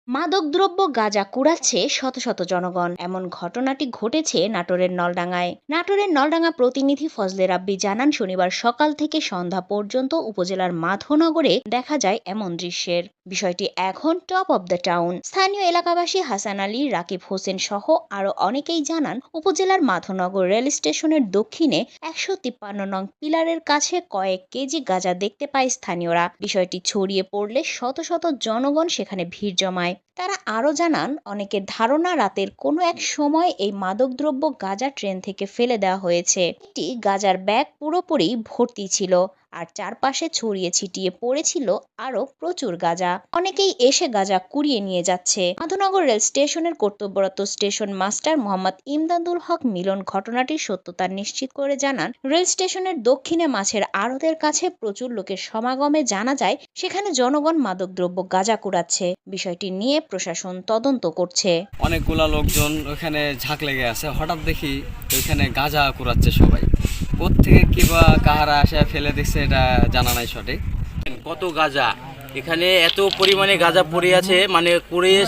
মাদকদ্রব্য গাঁজা কুড়াচ্ছে শত শত জনগণ, এমন ঘটনাটি ঘটেছে নাটোরের নলডাঙ্গা প্রতিনিধি ফজলে রাব্বি জানান, শনিবার সকাল থেকে সন্ধ্যা পর্যন্ত উপজেলার মাধনগরে দেখা যায় এমন দৃশ্যের। বিষয়টি এখন টপ অব দ্য টাউন। স্থানীয় এলাকাবাসী হাসান আলী, রাকিব হোসেন সহ আরো অনেকেই জানান, উপজেলার মাধনগর রেল স্টেশনের দক্ষিণে ১৫৩ নং পিলারের কাছে কয়েক কেজি গাঁজা দেখতে পায় স্থানীয়রা। বিষয়টি ছড়িয়ে পড়লে শত শত জনগণ সেখানে ভিড় জমায়। তারা আরও জানান, অনেকের ধারণা রাতের কোনো এক সময় এই মাদকদ্রব্য গাঁজা ট্রেন থেকে ফেলে দেওয়া হয়েছে। একটি গাঁজার ব্যাগ পুরোপুরি ভর্তি ছিল, আর চারপাশে ছড়িয়ে ছিটিয়ে পড়েছিল আরও প্রচুর গাঁজা। অনেকেই এসে গাঁজা কুড়িয়ে নিয়ে যাচ্ছে। মাধবনগর রেল স্টেশনের কর্তব্যরত স্টেশন মাস্টার মোহাম্মদ ইমদাদুল হক মিলন ঘটনাটির সত্যতা নিশ্চিত করে জানান, রেল স্টেশনের দক্ষিণে মাছের আড়তের কাছে প্রচুর লোকের সমাগমে জানা যায় সেখানে জনগণ মাদকদ্রব্য গাঁজা কুড়াচ্ছে। বিষয়টি নিয়ে প্রশাসন তদন্ত করছে। অনেকগুলা লোকজন ওখানে ঝাঁক লেগে আছে, হঠাৎ দেখি ওইখানে গাঁজা কুড়াচ্ছে সবাই। কোত্থেকে কিবা কাহারা আসে ফেলে দিচ্ছে এটা জানা নাই সঠিক। কত গাঁজা এখানে, এত পরিমাণে গাঁজা পড়ে আছে, মানে কুড়িয়ে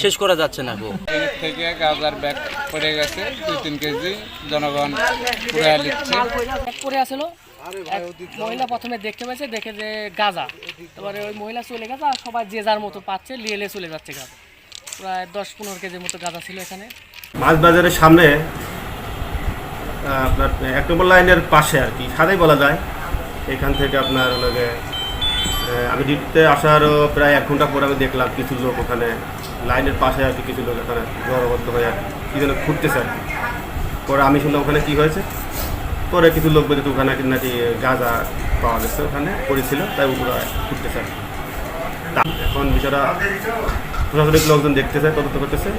শেষ করা যাচ্ছে না। ট্রেনের থেকে গাঁজার ব্যাগ পড়ে গেছে ২-৩ কেজি, জনগণ কুড়ায় নিচ্ছে। পড়ে আসলো, মহিলা প্রথমে দেখতে পাচ্ছে, দেখে যে গাঁজা, তারপরে ওই মহিলা চলে গেছে, আর সবাই যে যার মতো পাচ্ছে লিয়ে চলে যাচ্ছে গাঁজা। প্রায় ১০-১৫ কেজির মতো গাঁজা ছিল এখানে। মাছ বাজারের সামনে আপনার ১ নম্বর লাইনের পাশে আর কি, সাদাই বলা যায়। এখান থেকে আপনার লগে আমি ডিউটিতে আসারও প্রায় ১ ঘন্টা পরে আমি দেখলাম কিছু লোক ওখানে লাইনের পাশে আর কি, কিছু লোক ওখানে জড়বদ্ধ হয়ে আর কি যেন ঘুরতেছে আর কি। পরে আমি শুনলাম ওখানে কী হয়েছে, পরে কিছু লোক বলে ওখানে নাকি গাঁজা পাওয়া গেছে, ওখানে পড়েছিল, তাই ওগুলো ঘুরতেছে আর কি। এখন বিষয়টা প্রশাসনিক লোকজন দেখতেছে, তদন্ত করতেছে।